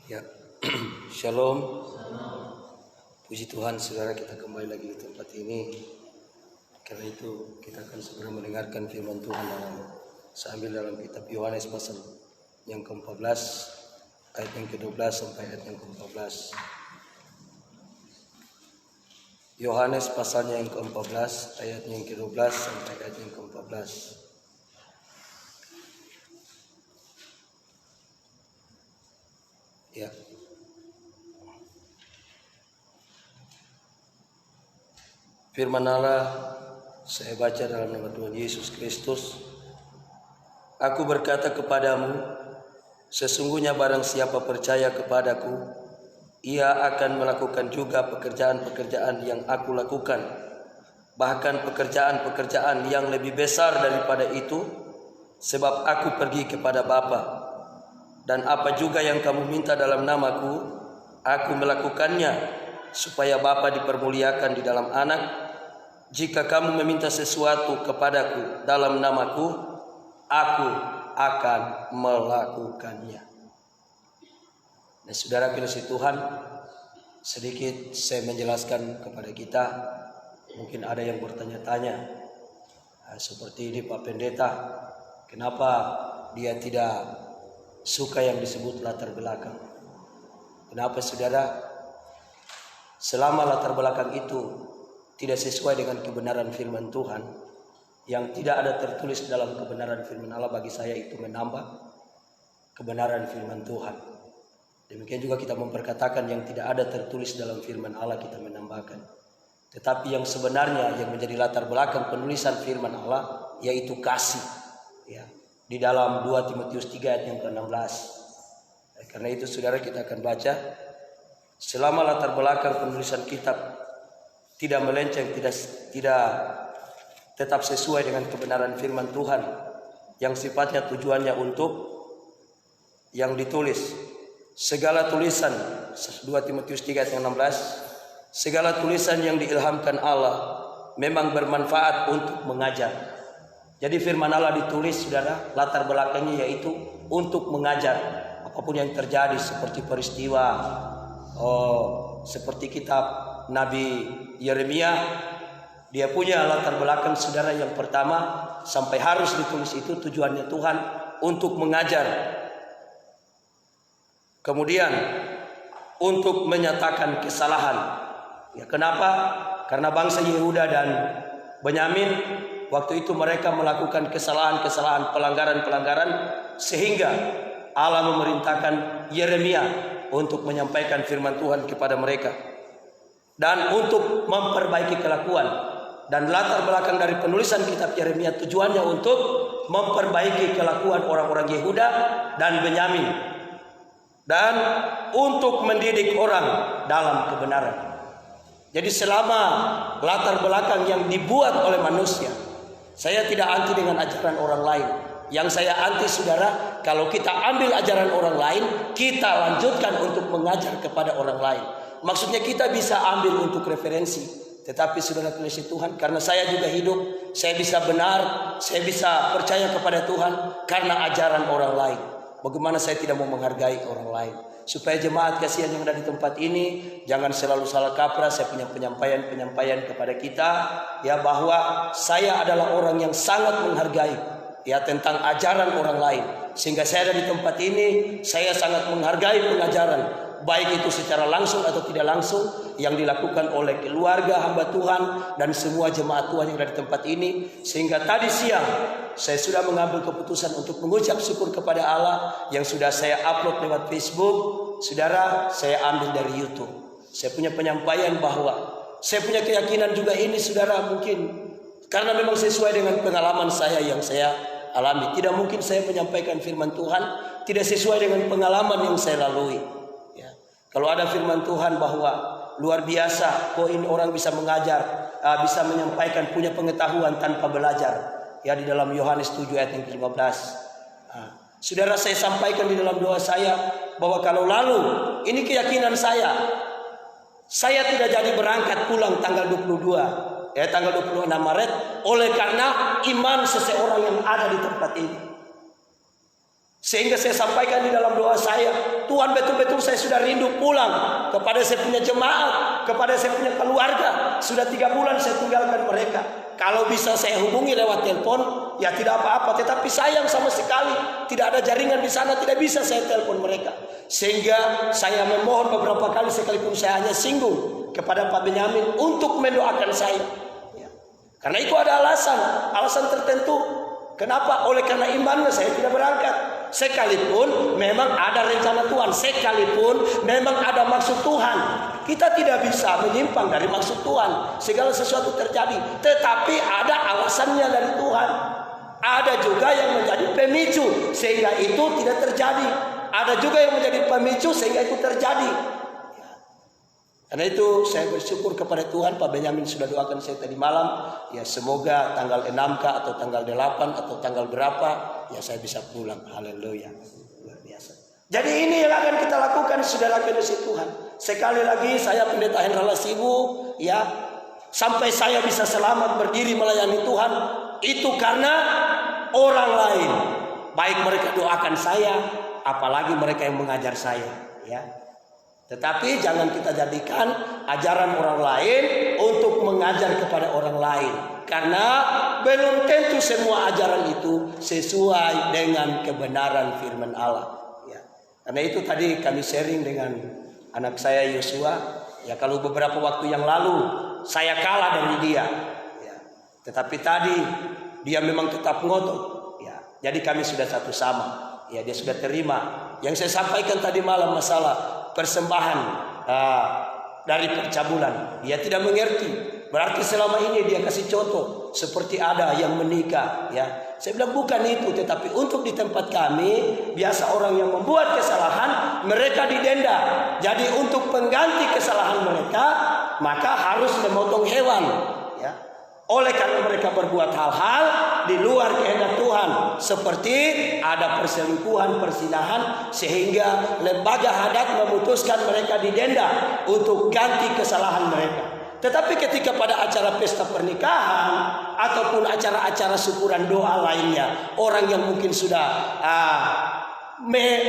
Ya, Shalom. Puji Tuhan, saudara, kita kembali lagi di tempat ini. Karena itu kita akan segera mendengarkan firman Tuhan dalam kitab Yohanes pasal yang ke-14 ayat yang ke-12 sampai ayat yang ke-14. Yohanes pasalnya yang ke-14 ayat yang ke-12 sampai ayat yang ke-14. Ya. Firman Allah saya baca dalam nama Tuhan Yesus Kristus. Aku berkata kepadamu, sesungguhnya barang siapa percaya kepadaku, ia akan melakukan juga pekerjaan-pekerjaan yang aku lakukan, bahkan pekerjaan-pekerjaan yang lebih besar daripada itu, sebab aku pergi kepada Bapa. Dan apa juga yang kamu minta dalam namaku, aku melakukannya, supaya Bapa dipermuliakan di dalam Anak. Jika kamu meminta sesuatu kepadaku dalam namaku, aku akan melakukannya. Nah, saudara kasih Tuhan, sedikit saya menjelaskan kepada kita. Mungkin ada yang bertanya-tanya, seperti ini Pak Pendeta, kenapa dia tidak suka yang disebut latar belakang? Kenapa, saudara? Selama latar belakang itu tidak sesuai dengan kebenaran firman Tuhan, yang tidak ada tertulis dalam kebenaran firman Allah, bagi saya itu menambah kebenaran firman Tuhan. Demikian juga kita memperkatakan yang tidak ada tertulis dalam firman Allah, kita menambahkan. Tetapi yang sebenarnya yang menjadi latar belakang penulisan firman Allah yaitu kasih, ya, di dalam 2 Timotius 3 ayat yang ke-16. Karena itu saudara, kita akan baca. Selama latar belakang penulisan kitab tidak melenceng, tidak tetap sesuai dengan kebenaran firman Tuhan, yang sifatnya tujuannya untuk yang ditulis. Segala tulisan, 2 Timotius 3 ayat yang 16, segala tulisan yang diilhamkan Allah memang bermanfaat untuk mengajar. Jadi firman Allah ditulis, saudara, latar belakangnya yaitu untuk mengajar. Apapun yang terjadi, seperti peristiwa, seperti kitab Nabi Yeremia, dia punya latar belakang, saudara. Yang pertama, sampai harus ditulis itu tujuannya Tuhan untuk mengajar. Kemudian untuk menyatakan kesalahan. Ya, kenapa? Karena bangsa Yehuda dan Benyamin waktu itu mereka melakukan kesalahan-kesalahan, pelanggaran-pelanggaran, sehingga Allah memerintahkan Yeremia untuk menyampaikan firman Tuhan kepada mereka dan untuk memperbaiki kelakuan. Dan latar belakang dari penulisan kitab Yeremia tujuannya untuk memperbaiki kelakuan orang-orang Yehuda dan Benyamin, dan untuk mendidik orang dalam kebenaran. Jadi selama latar belakang yang dibuat oleh manusia, saya tidak anti dengan ajaran orang lain. Yang saya anti, saudara, kalau kita ambil ajaran orang lain, kita lanjutkan untuk mengajar kepada orang lain. Maksudnya kita bisa ambil untuk referensi. Tetapi saudara kasih Tuhan, karena saya juga hidup, saya bisa benar, saya bisa percaya kepada Tuhan karena ajaran orang lain. Bagaimana saya tidak mau menghargai orang lain? Supaya jemaat kasihan yang ada di tempat ini jangan selalu salah kaprah. Saya punya penyampaian kepada kita, ya, bahwa saya adalah orang yang sangat menghargai, ya, tentang ajaran orang lain. Sehingga saya ada di tempat ini, saya sangat menghargai pengajaran, baik itu secara langsung atau tidak langsung, yang dilakukan oleh keluarga hamba Tuhan dan semua jemaat Tuhan yang ada di tempat ini. Sehingga tadi siang saya sudah mengambil keputusan untuk mengucap syukur kepada Allah yang sudah saya upload lewat Facebook. Saudara, saya ambil dari YouTube. Saya punya penyampaian bahwa saya punya keyakinan juga ini, saudara, mungkin karena memang sesuai dengan pengalaman saya yang saya alami. Tidak mungkin saya menyampaikan firman Tuhan tidak sesuai dengan pengalaman yang saya lalui. Ya. Kalau ada firman Tuhan bahwa luar biasa, kok ini orang bisa mengajar, bisa menyampaikan, punya pengetahuan tanpa belajar. Ya, di dalam Yohanes 7 ayat yang ke-15. Saudara, saya sampaikan di dalam doa saya bahwa kalau lalu ini keyakinan saya tidak jadi berangkat pulang tanggal 22, tanggal 26 Maret oleh karena iman seseorang yang ada di tempat ini. Sehingga saya sampaikan di dalam doa saya, Tuhan betul-betul saya sudah rindu pulang kepada saya punya jemaat, kepada saya punya keluarga. Sudah 3 bulan saya tinggalkan mereka. Kalau bisa saya hubungi lewat telepon, ya tidak apa-apa. Tetapi sayang sama sekali, tidak ada jaringan di sana, tidak bisa saya telepon mereka. Sehingga saya memohon beberapa kali, sekalipun saya hanya singgung kepada Pak Benyamin untuk mendoakan saya. Ya. Karena itu ada alasan tertentu. Kenapa? Oleh karena imannya saya tidak berangkat. Sekalipun memang ada rencana Tuhan, sekalipun memang ada maksud Tuhan, kita tidak bisa menyimpang dari maksud Tuhan. Segala sesuatu terjadi, tetapi ada alasannya dari Tuhan. Ada juga yang menjadi pemicu sehingga itu tidak terjadi. Ada juga yang menjadi pemicu sehingga itu terjadi. Karena itu saya bersyukur kepada Tuhan. Pak Benyamin sudah doakan saya tadi malam. Ya semoga tanggal 6 kah atau tanggal 8 atau tanggal berapa, ya saya bisa pulang. Haleluya. Luar biasa. Jadi ini yang akan kita lakukan, saudara kekasih Tuhan. Sekali lagi saya Pendeta Hendra Lasibu, ya, sampai saya bisa selamat berdiri melayani Tuhan, itu karena orang lain. Baik mereka doakan saya, apalagi mereka yang mengajar saya, ya. Tetapi jangan kita jadikan ajaran orang lain untuk mengajar kepada orang lain. Karena belum tentu semua ajaran itu sesuai dengan kebenaran firman Allah. Ya. Karena itu tadi kami sharing dengan anak saya Yosua. Ya, kalau beberapa waktu yang lalu saya kalah dari dia. Ya. Tetapi tadi dia memang tetap ngotot. Ya. Jadi kami sudah satu sama. Ya, dia sudah terima. Yang saya sampaikan tadi malam masalah persembahan dari percabulan, dia tidak mengerti. Berarti selama ini dia kasih contoh seperti ada yang menikah, ya. Saya bilang bukan itu, tetapi untuk di tempat kami biasa orang yang membuat kesalahan mereka didenda. Jadi untuk pengganti kesalahan mereka maka harus memotong hewan, ya. Oleh karena mereka berbuat hal-hal di luar kehendak Tuhan, seperti ada perselingkuhan, persinahan, sehingga lembaga adat memutuskan mereka didenda untuk ganti kesalahan mereka. Tetapi ketika pada acara pesta pernikahan ataupun acara-acara syukuran doa lainnya, orang yang mungkin sudah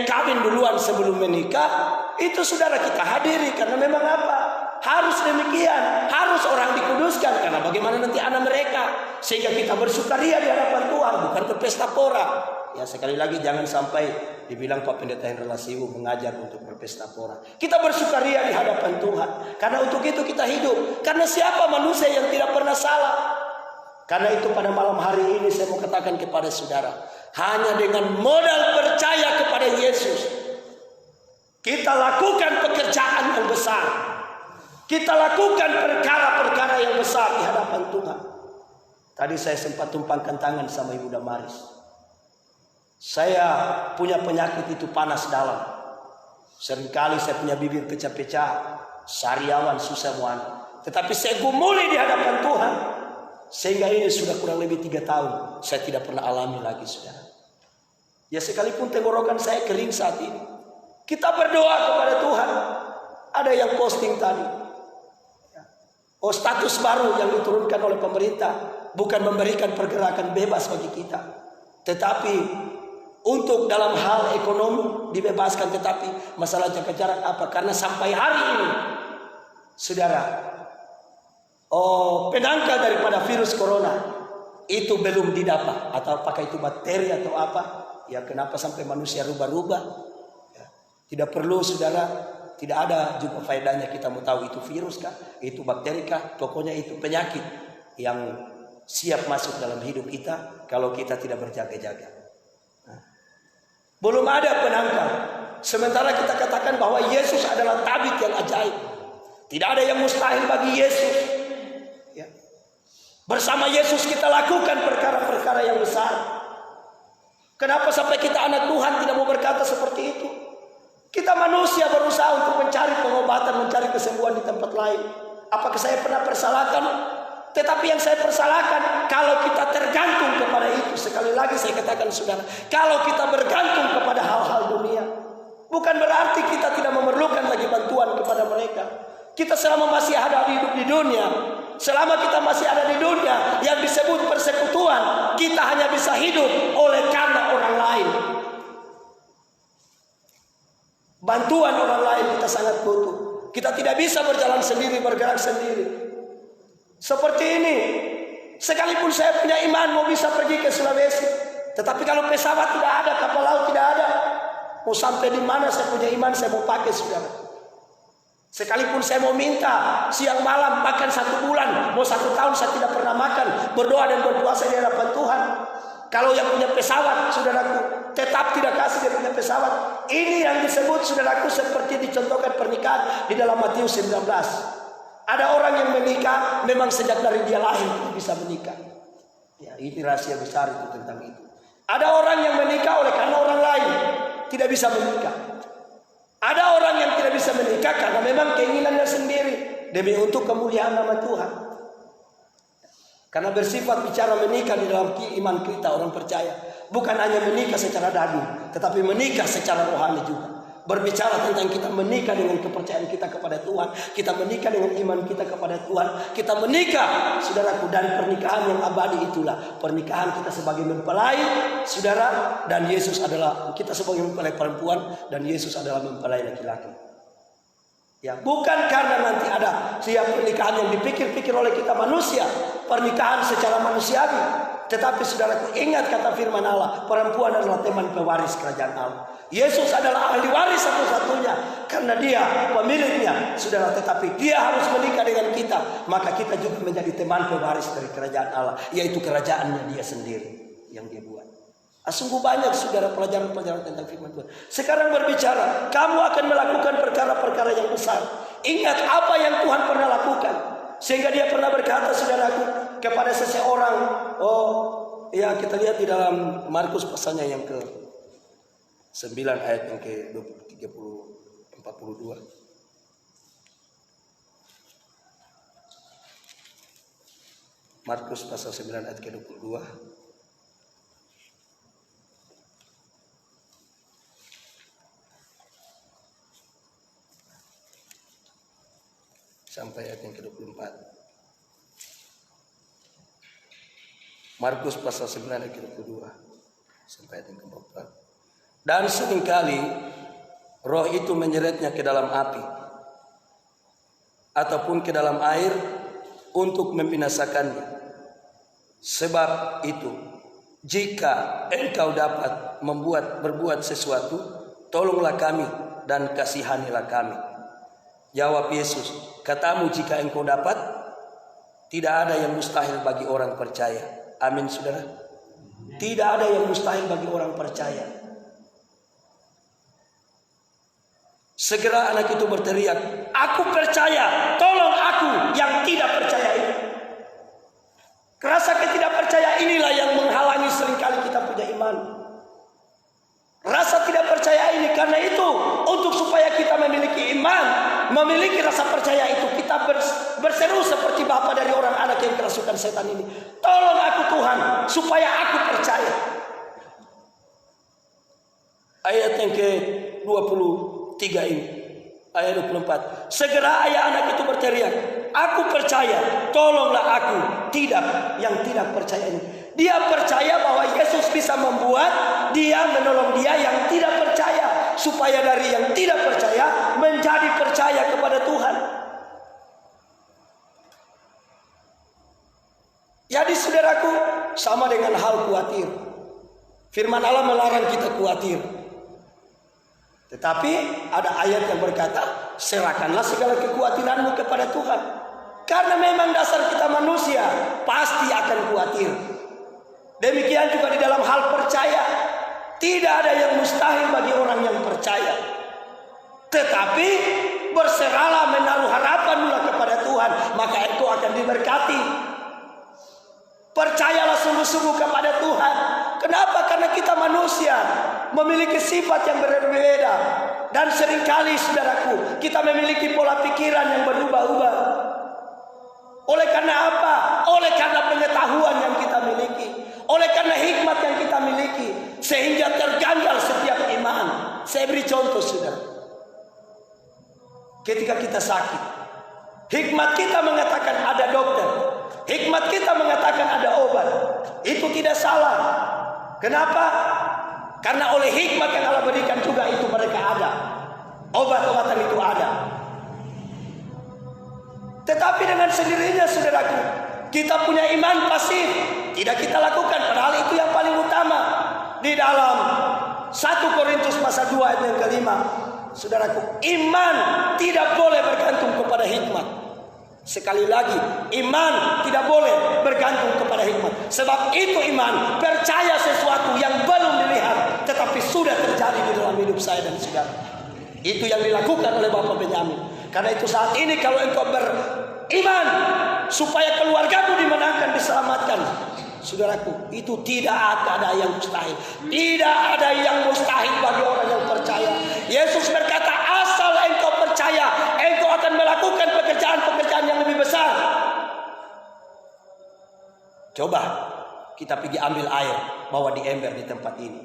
kawin duluan sebelum menikah, itu saudara kita hadiri. Karena memang apa? Harus demikian, harus orang dikuduskan. Karena bagaimana nanti anak mereka, sehingga kita bersukaria di hadapan Tuhan, bukan ke pesta pora. Ya, sekali lagi jangan sampai dibilang Pak Pendeta Hendra Lasibu mengajar untuk berpesta pora. Kita bersukaria di hadapan Tuhan, karena untuk itu kita hidup. Karena siapa manusia yang tidak pernah salah? Karena itu pada malam hari ini saya mau katakan kepada saudara, hanya dengan modal percaya kepada Yesus, kita lakukan pekerjaan yang besar. Kita lakukan perkara-perkara yang besar di hadapan Tuhan. Tadi saya sempat tumpangkan tangan sama Ibu Damaris. Saya punya penyakit itu panas dalam. Seringkali saya punya bibir pecah-pecah, sariawan, susah muan. Tetapi saya gumuli di hadapan Tuhan. Sehingga ini sudah kurang lebih 3 tahun. Saya tidak pernah alami lagi, saudara. Ya sekalipun tenggorokan saya kering saat ini, kita berdoa kepada Tuhan. Ada yang posting tadi, oh status baru yang diturunkan oleh pemerintah bukan memberikan pergerakan bebas bagi kita, tetapi untuk dalam hal ekonomi dibebaskan. Tetapi masalah jaga jarak apa? Karena sampai hari ini, saudara, penangkal daripada virus corona itu belum didapat. Atau apakah itu bakteri atau apa? Ya kenapa sampai manusia rubah-rubah? Ya, tidak perlu, saudara. Tidak ada juga faedahnya kita mau tahu itu virus kah, itu bakteri kah, pokoknya itu penyakit yang siap masuk dalam hidup kita kalau kita tidak berjaga-jaga. Nah, belum ada penangkal. Sementara kita katakan bahwa Yesus adalah tabib yang ajaib. Tidak ada yang mustahil bagi Yesus. Ya. Bersama Yesus kita lakukan perkara-perkara yang besar. Kenapa sampai kita anak Tuhan tidak mau berkata seperti itu? Kita manusia berusaha untuk mencari pengobatan, mencari kesembuhan di tempat lain. Apakah saya pernah persalahkan? Tetapi yang saya persalahkan, kalau kita tergantung kepada itu. Sekali lagi saya katakan saudara, kalau kita bergantung kepada hal-hal dunia, bukan berarti kita tidak memerlukan lagi bantuan kepada mereka. Kita selama masih ada hidup di dunia, selama kita masih ada di dunia yang disebut persekutuan, kita hanya bisa hidup oleh karena orang lain. Bantuan orang lain kita sangat butuh. Kita tidak bisa berjalan sendiri, bergerak sendiri. Seperti ini, sekalipun saya punya iman mau bisa pergi ke Sulawesi, tetapi kalau pesawat tidak ada, kapal laut tidak ada, mau sampai di mana saya punya iman saya mau pakai, saudara. Sekalipun saya mau minta siang malam makan 1 bulan, mau 1 tahun saya tidak pernah makan, berdoa dan berpuasa di hadapan Tuhan. Kalau yang punya pesawat, saudaraku, tetap tidak kasih dia punya pesawat. Ini yang disebut, saudaraku, seperti dicontohkan pernikahan di dalam Matius 19. Ada orang yang menikah memang sejak dari dia lahir tidak bisa menikah. Ya, ini rahasia besar itu tentang itu. Ada orang yang menikah oleh karena orang lain tidak bisa menikah. Ada orang yang tidak bisa menikah karena memang keinginannya sendiri demi untuk kemuliaan nama Tuhan. Karena bersifat bicara menikah di dalam iman kita orang percaya, bukan hanya menikah secara daging, tetapi menikah secara rohani juga. Berbicara tentang kita menikah dengan kepercayaan kita kepada Tuhan, kita menikah dengan iman kita kepada Tuhan, kita menikah, saudaraku, dan pernikahan yang abadi itulah pernikahan kita sebagai mempelai, saudara, dan Yesus adalah kita sebagai mempelai perempuan dan Yesus adalah mempelai laki-laki. Ya, bukan karena nanti ada siap pernikahan yang dipikir-pikir oleh kita manusia, pernikahan secara manusiawi, tetapi saudaraku ingat kata firman Allah, perempuan adalah teman pewaris kerajaan Allah. Yesus adalah ahli waris satu-satunya karena dia pemiliknya, saudara, tetapi dia harus menikah dengan kita, maka kita juga menjadi teman pewaris dari kerajaan Allah, yaitu kerajaannya dia sendiri yang dia buat. Sungguh banyak, saudara, pelajaran-pelajaran tentang firman Tuhan. Sekarang berbicara, kamu akan melakukan perkara-perkara yang besar. Ingat apa yang Tuhan pernah lakukan. Sehingga dia pernah berkata, saudaraku, kepada seseorang. Ya, kita lihat di dalam Markus pasalnya yang ke-9 ayat yang ke-42. Markus pasal 9 ayat ke-22. Sampai ayat yang ke-24. Markus pasal 9 ayat ke-22 sampai ayat yang ke-24. Dan seringkali roh itu menyeretnya ke dalam api ataupun ke dalam air untuk membinasakannya. Sebab itu, jika engkau dapat berbuat sesuatu, tolonglah kami dan kasihanilah kami. Jawab Yesus, katamu jika engkau dapat, tidak ada yang mustahil bagi orang percaya. Amin, saudara. Tidak ada yang mustahil bagi orang percaya. Segera anak itu berteriak, aku percaya, tolong aku yang tidak percaya ini. Rasa ketidakpercaya inilah yang menghalangi seringkali kita punya iman. Rasa tidak percaya ini, karena itu untuk supaya kita memiliki iman, memiliki rasa percaya itu, kita berseru seperti bapa dari orang anak yang kerasukan setan ini. Tolong aku Tuhan supaya aku percaya. Ayat yang ke-23 ini, ayat 24. Segera ayah anak itu berteriak, aku percaya, tolonglah aku yang tidak percaya ini. Dia percaya bahwa Yesus bisa membuat dia, menolong dia yang tidak percaya, supaya dari yang tidak percaya menjadi percaya kepada Tuhan. Jadi saudaraku, sama dengan hal khawatir. Firman Allah melarang kita khawatir. Tetapi ada ayat yang berkata, serahkanlah segala kekhawatiranmu kepada Tuhan. Karena memang dasar kita manusia pasti akan khawatir. Demikian juga di dalam hal percaya. Tidak ada yang mustahil bagi orang yang percaya. Tetapi berserahlah, menaruh harapan mula kepada Tuhan, maka itu akan diberkati. Percayalah sungguh-sungguh kepada Tuhan. Kenapa? Karena kita manusia memiliki sifat yang berbeda. Dan seringkali, saudaraku, kita memiliki pola pikiran yang berubah-ubah. Oleh karena apa? Oleh karena pengetahuan yang kita miliki, oleh karena hikmat yang kita miliki, sehingga terganjal setiap iman. Saya beri contoh, saudara. Ketika kita sakit, hikmat kita mengatakan ada dokter, hikmat kita mengatakan ada obat. Itu tidak salah. Kenapa? Karena oleh hikmat yang Allah berikan juga itu mereka ada. Obat-obatan itu ada. Tetapi dengan sendirinya saudaraku, kita punya iman pasif, tidak kita lakukan, padahal itu yang paling utama. Di dalam 1 Korintus pasal 2 ayat yang kelima, saudaraku, iman tidak boleh bergantung kepada hikmat. Sekali lagi, iman tidak boleh bergantung kepada hikmat. Sebab itu iman percaya sesuatu yang belum dilihat, tetapi sudah terjadi di dalam hidup saya dan saudara. Itu yang dilakukan oleh Bapak Benyamin. Karena itu saat ini kalau engkau beriman supaya keluargamu dimenangkan, diselamatkan, saudaraku, itu tidak ada yang mustahil. Tidak ada yang mustahil bagi orang yang percaya. Yesus berkata, asal engkau percaya, engkau akan melakukan pekerjaan-pekerjaan yang lebih besar. Coba kita pergi ambil air, bawa di ember di tempat ini.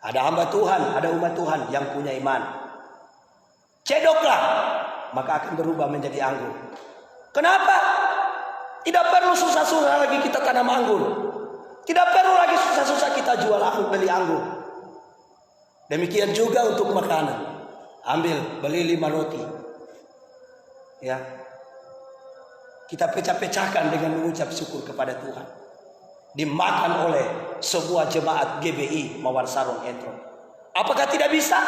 Ada hamba Tuhan, ada umat Tuhan yang punya iman. Cedoklah, maka akan berubah menjadi anggur. Kenapa? Tidak perlu susah-susah lagi kita tanam anggur. Tidak perlu lagi susah-susah kita jual beli anggur. Demikian juga untuk makanan. Ambil, beli 5 roti. Ya. Kita pecah-pecahkan dengan mengucap syukur kepada Tuhan. Dimakan oleh sebuah jemaat GBI Mawar Sarong Entro. Apakah tidak bisa?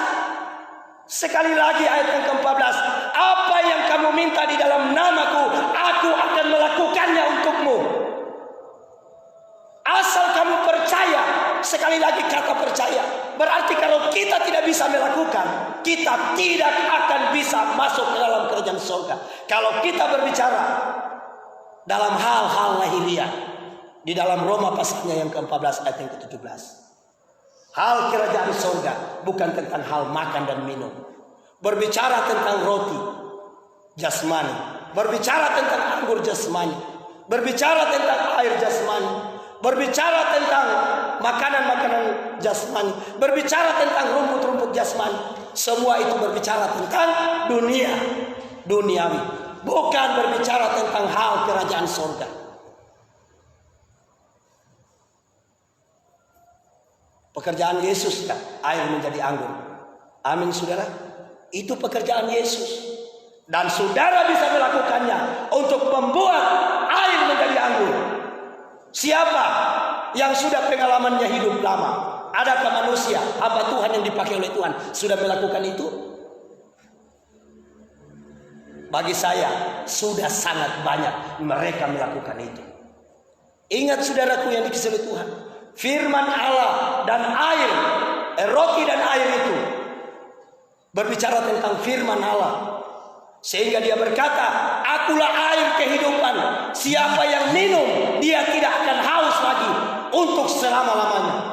Sekali lagi ayat yang ke-14. Apa yang kamu minta di dalam namaku, aku akan melakukannya untukmu. Asal kamu percaya. Sekali lagi kata percaya. Berarti kalau kita tidak bisa melakukan, kita tidak akan bisa masuk ke dalam kerajaan surga. Kalau kita berbicara dalam hal-hal lahiriah, di dalam Roma pasalnya yang ke-14 ayat yang ke-17. Hal kerajaan surga bukan tentang hal makan dan minum. Berbicara tentang roti jasmani, berbicara tentang anggur jasmani, berbicara tentang air jasmani, berbicara tentang makanan-makanan jasmani, berbicara tentang rumput-rumput jasmani. Semua itu berbicara tentang dunia, duniawi, bukan berbicara tentang hal kerajaan surga. Pekerjaan Yesus kan, air menjadi anggur. Amin saudara. Itu pekerjaan Yesus. Dan saudara bisa melakukannya untuk membuat air menjadi anggur. Siapa yang sudah pengalamannya hidup lama? Adakah manusia, hamba Tuhan yang dipakai oleh Tuhan, sudah melakukan itu? Bagi saya, sudah sangat banyak mereka melakukan itu. Ingat saudaraku yang dikasihi Tuhan, firman Allah dan air, roti dan air itu berbicara tentang firman Allah. Sehingga dia berkata, akulah air kehidupan. Siapa yang minum, dia tidak akan haus lagi untuk selama-lamanya.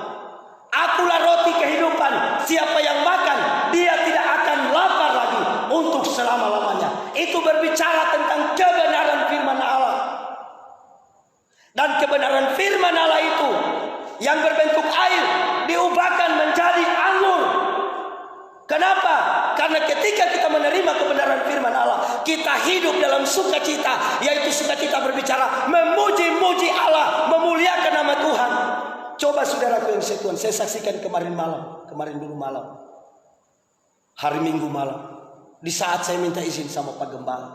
Akulah roti kehidupan. Siapa yang makan, dia tidak akan lapar lagi untuk selama-lamanya. Itu berbicara tentang kebenaran firman Allah. Dan kebenaran firman Allah itu yang berbentuk air diubahkan menjadi anggur. Kenapa? Karena ketika kita menerima kebenaran firman Allah, kita hidup dalam sukacita, yaitu sukacita berbicara memuji-muji Allah, memuliakan nama Tuhan. Coba saudaraku yang saya Tuhan, saya saksikan kemarin dulu malam, hari Minggu malam, di saat saya minta izin sama Pak Gembala.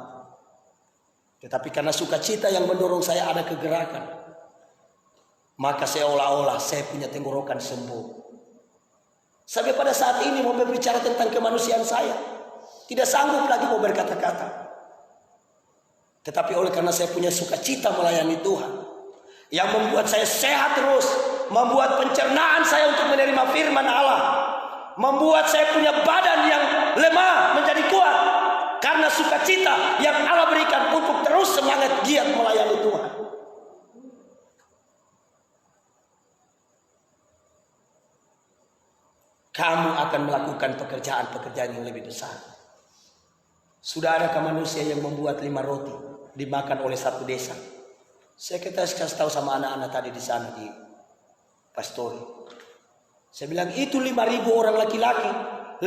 Tetapi karena sukacita yang mendorong saya ada kegerakan, maka seolah-olah saya punya tenggorokan sembuh. Sampai pada saat ini mau berbicara tentang kemanusiaan saya, tidak sanggup lagi mau berkata-kata. Tetapi oleh karena saya punya sukacita melayani Tuhan, yang membuat saya sehat terus, membuat pencernaan saya untuk menerima firman Allah, membuat saya punya badan yang lemah menjadi kuat, karena sukacita yang Allah berikan untuk terus semangat giat melayani Tuhan. Kamu akan melakukan pekerjaan-pekerjaan yang lebih besar. Sudah adakah manusia yang membuat 5 roti dimakan oleh satu desa? Saya kasih tahu sama anak-anak tadi di sana di Pastori. Saya bilang itu 5.000 orang laki-laki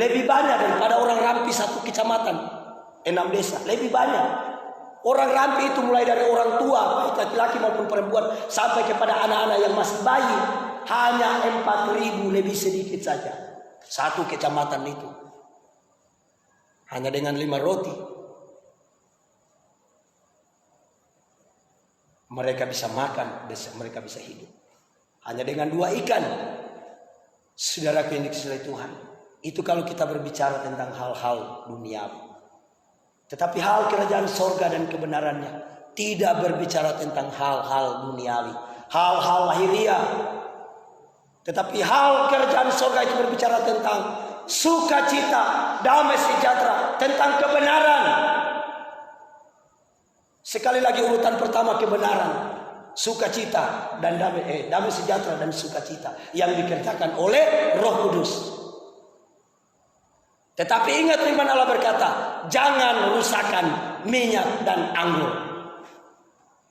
lebih banyak daripada orang Rampi satu kecamatan, 6 desa, lebih banyak. Orang Rampi itu mulai dari orang tua, baik laki-laki maupun perempuan, sampai kepada anak-anak yang masih bayi, hanya 4.000 lebih sedikit saja. Satu kecamatan itu hanya dengan 5 roti mereka bisa makan, mereka bisa hidup. Hanya dengan 2 ikan, saudara yang dikasihi Tuhan. Itu kalau kita berbicara tentang hal-hal duniawi. Tetapi hal kerajaan sorga dan kebenarannya tidak berbicara tentang hal-hal duniawi, hal-hal lahiriah. Tetapi hal kerajaan sorga itu berbicara tentang sukacita, damai sejahtera, tentang kebenaran. Sekali lagi urutan pertama kebenaran, sukacita dan damai sejahtera dan sukacita yang dikerjakan oleh Roh Kudus. Tetapi ingat firman Allah berkata, jangan rusakkan minyak dan anggur.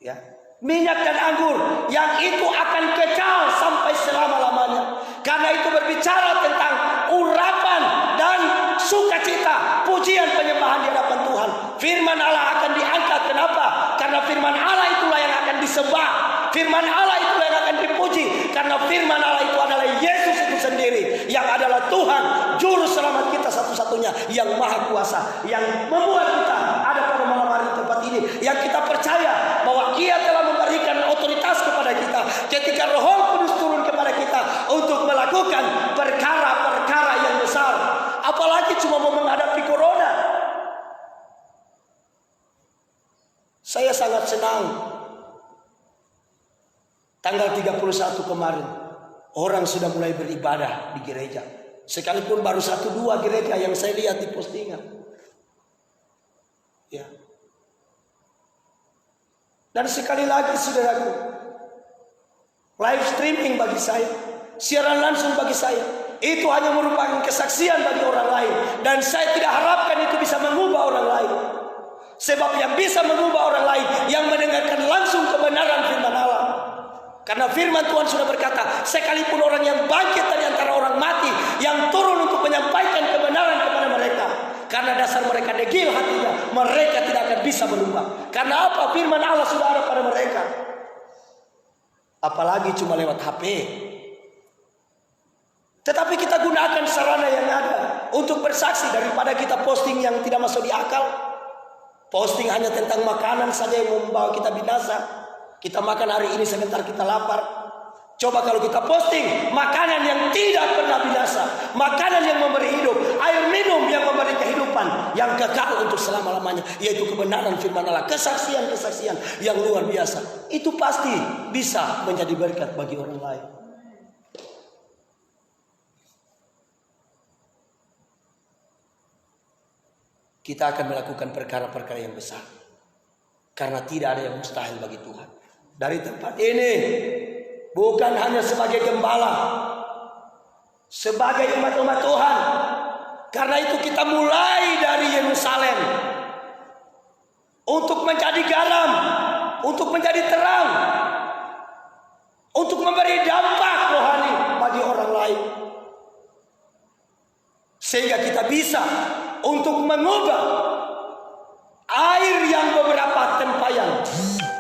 Ya. Minyak dan anggur yang itu akan kekal sampai selama-lamanya. Karena itu berbicara tentang urapan dan sukacita, pujian penyembahan di hadapan Tuhan. Firman Allah akan diangkat. Kenapa? Karena firman Allah itulah yang akan disembah. Firman Allah itulah yang akan dipuji. Karena firman Allah itu adalah Yesus itu sendiri, yang adalah Tuhan, juru selamat kita satu-satunya, yang maha kuasa, yang membuat kita ada pada malam hari tempat ini, yang kita percaya bahwa Dia telah memberikan otoritas kepada kita ketika Roh Kudus turun kepada kita untuk melakukan perkara-perkara yang besar. Apalagi cuma mau menghadapi corona. Saya sangat senang tanggal 31 kemarin orang sudah mulai beribadah di gereja. Sekalipun baru 1-2 gereja yang saya lihat di postingan. Ya. Dan sekali lagi saudaraku, live streaming bagi saya, siaran langsung bagi saya, itu hanya merupakan kesaksian bagi orang lain. Dan saya tidak harapkan itu bisa mengubah orang lain. Sebab yang bisa mengubah orang lain yang mendengarkan langsung kebenaran firman Allah. Karena firman Tuhan sudah berkata, sekalipun orang yang bangkit dari antara orang mati, yang turun untuk menyampaikan kebenaran kepada mereka, karena dasar mereka degil hatinya, mereka tidak akan bisa berubah. Karena apa? Firman Allah sudah ada pada mereka. Apalagi cuma lewat HP. Tetapi kita gunakan sarana yang ada untuk bersaksi, daripada kita posting yang tidak masuk di akal. Posting hanya tentang makanan saja yang membawa kita binasa. Kita makan hari ini, sebentar kita lapar. Coba kalau kita posting makanan yang tidak pernah binasa, makanan yang memberi hidup, air minum yang memberi kehidupan yang kekal untuk selama-lamanya, yaitu kebenaran firman Allah, kesaksian-kesaksian yang luar biasa. Itu pasti bisa menjadi berkat bagi orang lain. Kita akan melakukan perkara-perkara yang besar. Karena tidak ada yang mustahil bagi Tuhan. Dari tempat ini, bukan hanya sebagai gembala, sebagai umat-umat Tuhan. Karena itu kita mulai dari Yerusalem untuk menjadi garam, untuk menjadi terang, untuk memberi dampak rohani bagi orang lain. Sehingga kita bisa untuk mengubah air yang beberapa tempayan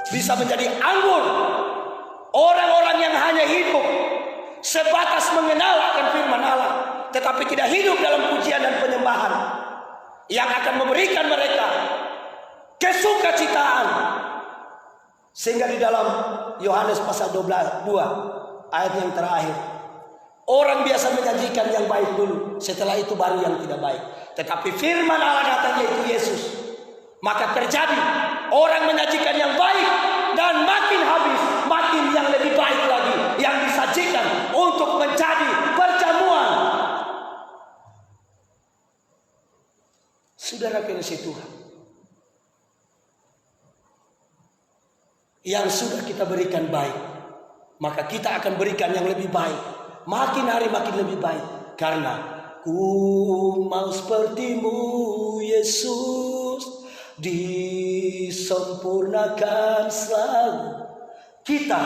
bisa menjadi anggur. Orang-orang yang hanya hidup sebatas mengenal akan firman Allah, tetapi tidak hidup dalam pujian dan penyembahan, yang akan memberikan mereka kesukacitaan. Sehingga di dalam Yohanes pasal 2 ayat yang terakhir, orang biasa menjanjikan yang baik dulu, setelah itu baru yang tidak baik. Tetapi firman Allah datang, yaitu Yesus. Maka terjadi orang menyajikan yang baik, dan makin habis makin yang lebih baik lagi yang disajikan untuk menjadi perjamuan. Saudara kasih Tuhan, yang sudah kita berikan baik, maka kita akan berikan yang lebih baik, makin hari makin lebih baik. Karena ku mau sepertimu Yesus, disempurnakan selalu. Kita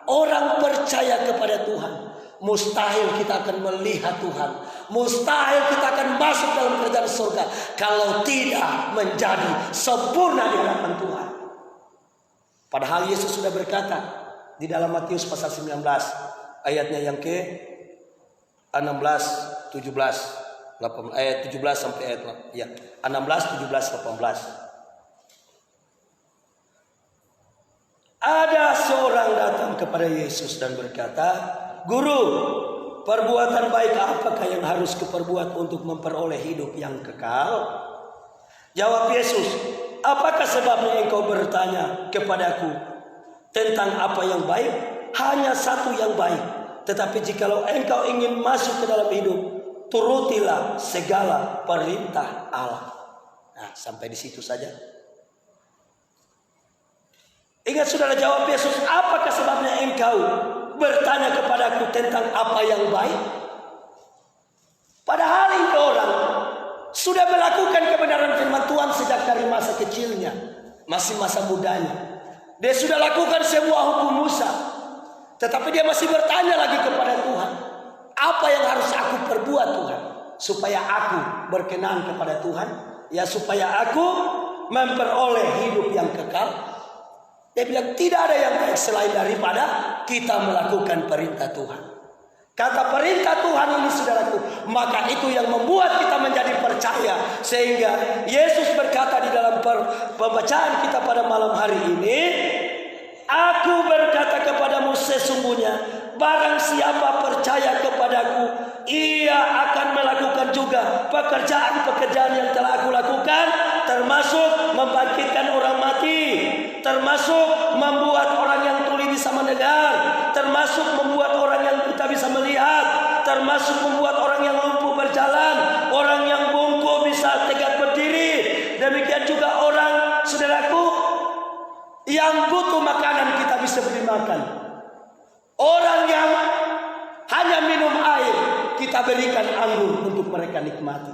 orang percaya kepada Tuhan, mustahil kita akan melihat Tuhan, mustahil kita akan masuk dalam kerajaan surga kalau tidak menjadi sempurna di hadapan Tuhan. Padahal Yesus sudah berkata di dalam Matius pasal 19 ayatnya yang ke-16 ayat 17 sampai ayat 16, 17, 18. Ada seorang datang kepada Yesus dan berkata, "Guru, perbuatan baik apakah yang harus kuperbuat untuk memperoleh hidup yang kekal?" Jawab Yesus, "Apakah sebabnya engkau bertanya kepadaku tentang apa yang baik? Hanya satu yang baik. Tetapi jikalau engkau ingin masuk ke dalam hidup, turutilah segala perintah Allah." Nah, sampai di situ saja. Ingat saudara, jawab Yesus, "Apakah sebabnya engkau bertanya kepadaku tentang apa yang baik?" Padahal ini orang sudah melakukan kebenaran firman Tuhan sejak dari masa kecilnya, masih masa mudanya. Dia sudah lakukan semua hukum Musa, tetapi dia masih bertanya lagi kepada Tuhan, "Apa yang harus aku perbuat Tuhan, supaya aku berkenan kepada Tuhan, ya supaya aku memperoleh hidup yang kekal?" Dia bilang tidak ada yang baik selain daripada kita melakukan perintah Tuhan. Kata perintah Tuhan ini saudaraku, maka itu yang membuat kita menjadi percaya. Sehingga Yesus berkata di dalam pembacaan kita pada malam hari ini, "Aku berkata kepadamu sesungguhnya, barang siapa percaya kepadaku, ia akan melakukan juga pekerjaan-pekerjaan yang telah aku lakukan, termasuk membangkitkan orang mati, termasuk membuat orang yang tuli bisa mendengar, termasuk membuat orang yang buta bisa melihat, termasuk membuat orang yang lumpuh berjalan, orang yang bungkuk bisa tegak berdiri. Demikian juga orang, saudaraku, yang butuh makanan kita bisa beri makan. Orang yang hanya minum air, kita berikan anggur untuk mereka nikmati.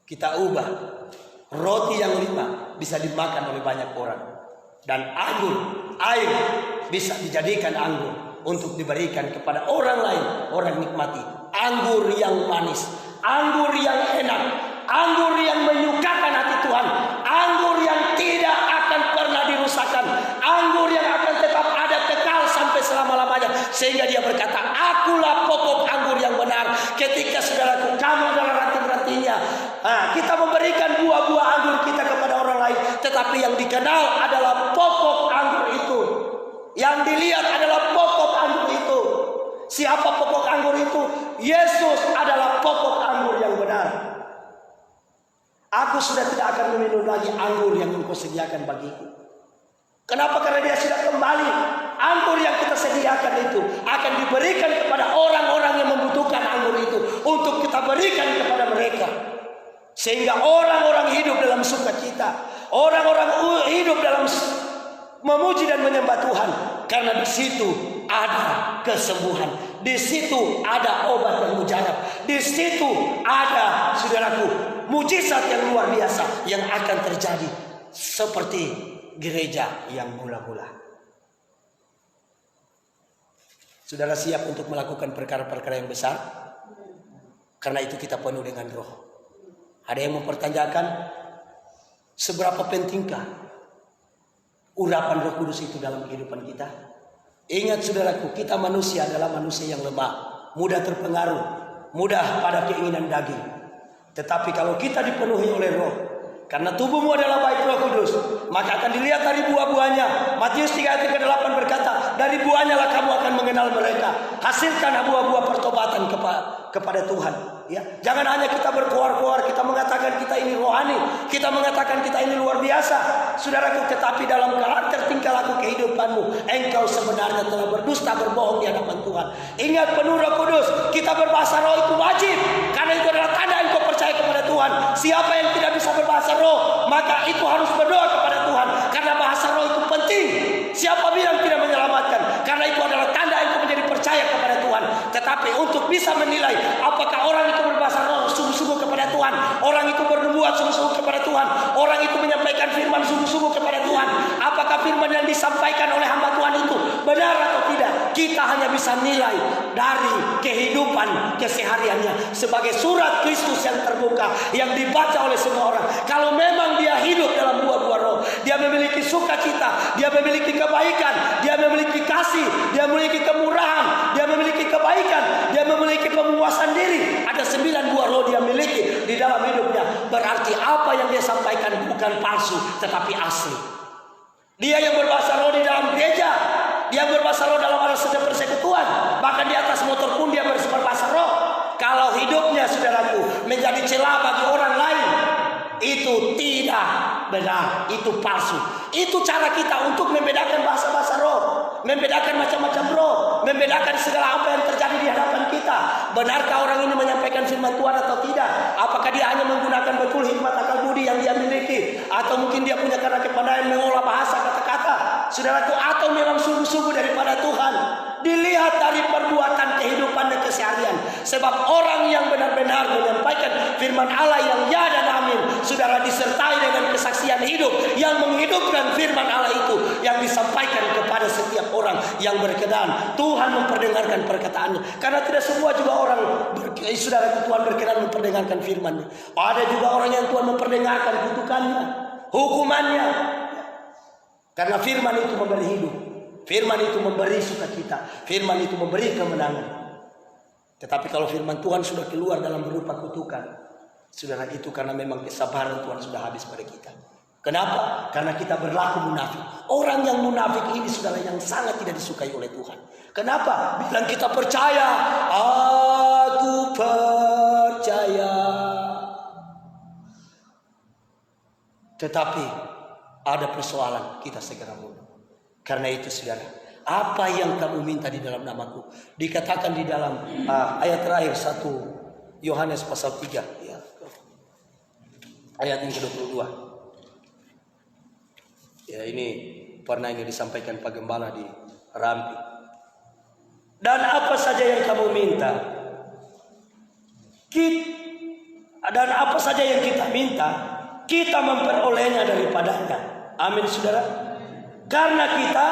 Kita ubah roti yang 5 bisa dimakan oleh banyak orang, dan anggur, air bisa dijadikan anggur untuk diberikan kepada orang lain. Orang nikmati anggur yang manis, anggur yang enak, anggur yang menyukakan hati Tuhan, anggur yang tidak akan pernah dirusakkan, anggur yang akan tetap ada kekal sampai selama-lamanya. Sehingga dia berkata, "Akulah pokok anggur yang benar." Ketika saudaraku, kamu adalah ranting-rantingnya. Kita memberikan buah-buah anggur kita kepada orang lain, tetapi yang dikenal adalah pokok anggur itu. Yang dilihat adalah pokok anggur itu. Siapa pokok anggur itu? Yesus adalah pokok anggur yang benar. Aku sudah tidak akan meminum lagi anggur yang engkau sediakan bagiku. Kenapa? Karena dia sudah kembali. Anggur yang kita sediakan itu akan diberikan kepada orang-orang yang membutuhkan anggur itu, untuk kita berikan kepada mereka. Sehingga orang-orang hidup dalam sukacita, orang-orang hidup dalam memuji dan menyembah Tuhan. Karena di situ ada kesembuhan, di situ ada obat yang mujarab, di situ ada, saudaraku, mujizat yang luar biasa yang akan terjadi seperti gereja yang mula-mula. Saudara siap untuk melakukan perkara-perkara yang besar? Karena itu kita penuh dengan roh. Ada yang mempertanyakan, seberapa pentingkah urapan Roh Kudus itu dalam kehidupan kita? Ingat saudaraku, kita manusia adalah manusia yang lemah, mudah terpengaruh, mudah pada keinginan daging. Tetapi kalau kita dipenuhi oleh roh, karena tubuhmu adalah bait Roh Kudus, maka akan dilihat dari buah-buahnya. Matius 3 ayat 8 berkata, dari buahnya lah kamu akan mengenal mereka. Hasilkan buah-buah pertobatan kepada Tuhan. Ya, jangan hanya kita berkoar-koar, kita mengatakan kita ini rohani, kita mengatakan kita ini luar biasa, saudaraku, tetapi dalam karakter tingkah laku kehidupanmu, engkau sebenarnya telah berdusta, berbohong di hadapan Tuhan. Ingat, penuh Roh Kudus, kita berbahasa roh itu wajib, karena itu adalah tanda engkau percaya kepada Tuhan. Siapa yang tidak bisa berbahasa roh, maka itu harus berdoa kepada Tuhan, karena bahasa roh itu penting. Siapa bilang tidak menyelamatkan? Karena itu adalah tanda engkau menjadi percaya kepada Tuhan. Tetapi untuk bisa menilai apakah orang itu berbahasa roh sungguh-sungguh kepada Tuhan, orang itu bernubuat sungguh-sungguh kepada Tuhan, orang itu menyampaikan firman sungguh-sungguh kepada Tuhan, apakah firman yang disampaikan oleh hamba Tuhan itu benar atau tidak, kita hanya bisa nilai dari kehidupan kesehariannya sebagai surat Kristus yang terbuka, yang dibaca oleh semua orang. Kalau memang dia hidup dalam buah-buah roh, Dia memiliki sukacita, dia memiliki kebaikan, dia memiliki kasih, dia memiliki kemurahan, dia memiliki kebaikan, dia memiliki pemuasan diri. Ada 9 buah roh dia miliki di dalam hidupnya. Berarti apa yang dia sampaikan bukan palsu, tetapi asli. Dia yang berbahasa roh di dalam gereja, dia berbahasa roh dalam arah sedang persekutuan, bahkan di atas motor pun dia berbahasa roh. Kalau hidupnya, saudaraku, menjadi celah bagi orang lain, itu tidak benar, itu palsu. Itu cara kita untuk membedakan bahasa-bahasa roh, membedakan macam-macam roh, membedakan segala apa yang terjadi di hadapan kita. Benarkah orang ini menyampaikan firman Tuhan atau tidak? Apakah dia hanya menggunakan betul hikmat akal budi yang dia miliki, atau mungkin dia punya karena kepandaian mengolah bahasa kata-kata, saudaraku, atau memang sungguh-sungguh daripada Tuhan? Dilihat dari perbuatan kehidupan dan keseharian. Sebab orang yang benar-benar menyampaikan firman Allah yang ya dan amin, saudara, disertai dengan kesaksian hidup yang menghidupkan firman Allah itu, yang disampaikan kepada setiap orang yang berkenan. Tuhan memperdengarkan perkataannya. Karena tidak semua juga orang, saudara, Tuhan berkenan memperdengarkan firman-Nya. Ada juga orang yang Tuhan memperdengarkan kutukannya, hukumannya. Karena firman itu memberi hidup, firman itu memberi sukacita, firman itu memberi kemenangan. Tetapi kalau firman Tuhan sudah keluar dalam berupa kutukan, saudara, itu karena memang kesabaran Tuhan sudah habis pada kita. Kenapa? Karena kita berlaku munafik. Orang yang munafik ini, saudara, yang sangat tidak disukai oleh Tuhan. Kenapa? Bilang kita percaya, aku percaya, tetapi ada persoalan, kita segera mundur. Karena itu, saudara, apa yang kamu minta di dalam namaku, dikatakan di dalam ayat terakhir 1 Yohanes pasal 3 ya, ayat yang ke-22. Ya, ini pernah ini disampaikan Pak Gembala di Rampi. Dan apa saja yang kamu minta, dan apa saja yang kita minta, kita memperolehnya daripadanya. Amin, saudara. Karena kita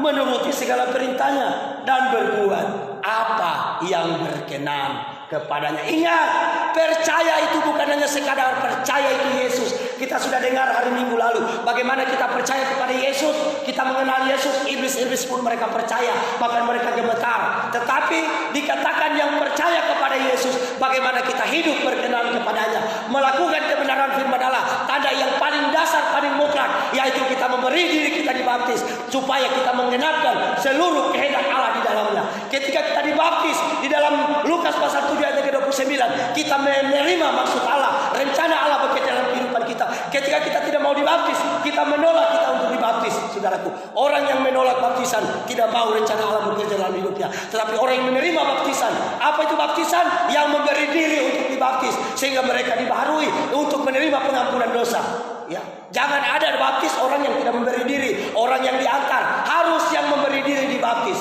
menuruti segala perintahnya dan berbuat apa yang berkenan kepadanya. Ingat, percaya itu bukan hanya sekadar percaya itu Yesus. Kita sudah dengar hari Minggu lalu bagaimana kita percaya kepada Yesus, kita mengenal Yesus. Iblis-iblis pun mereka percaya, bahkan mereka gemetar. Tetapi dikatakan yang percaya kepada Yesus, bagaimana kita hidup berkenan kepadanya, melakukan kebenaran firman Allah. Tanda yang paling dasar, paling mutlak, yaitu kita memberi diri kita dibaptis, supaya kita menggenapkan seluruh kehendak Allah di dalamnya. Ketika kita dibaptis di dalam Lukas pasal 7 ayat ke-29, kita menerima maksud Allah, rencana Allah bekerja dalam kehidupan kita. Ketika kita tidak mau dibaptis, kita menolak kita untuk dibaptis, saudaraku. Orang yang menolak baptisan tidak mau rencana Allah bekerja dalam hidupnya. Tetapi orang yang menerima baptisan, apa itu baptisan? Yang memberi diri untuk dibaptis, sehingga mereka dibaharui untuk menerima pengampunan dosa. Ya, jangan ada baptis orang yang tidak memberi diri, orang yang diantar. Harus yang memberi diri dibaptis.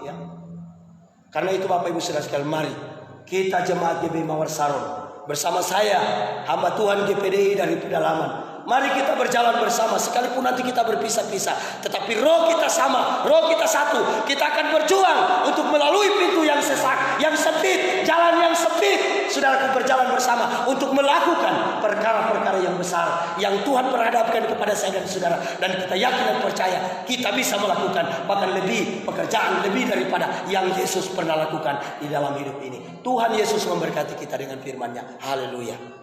Ya. Karena itu Bapak Ibu Saudara sekalian, mari kita jemaat GBI Mawar Saron bersama saya, hamba Tuhan GPDI dari pedalaman. Mari kita berjalan bersama, sekalipun nanti kita berpisah-pisah, tetapi roh kita sama, roh kita satu. Kita akan berjuang untuk melalui pintu yang sesak, yang sempit, jalan yang sempit. Saudaraku, berjalan bersama untuk melakukan perkara-perkara yang besar yang Tuhan perhadapkan kepada saya dan saudara. Dan kita yakin dan percaya kita bisa melakukan bahkan lebih pekerjaan lebih daripada yang Yesus pernah lakukan di dalam hidup ini. Tuhan Yesus memberkati kita dengan firman-Nya. Haleluya.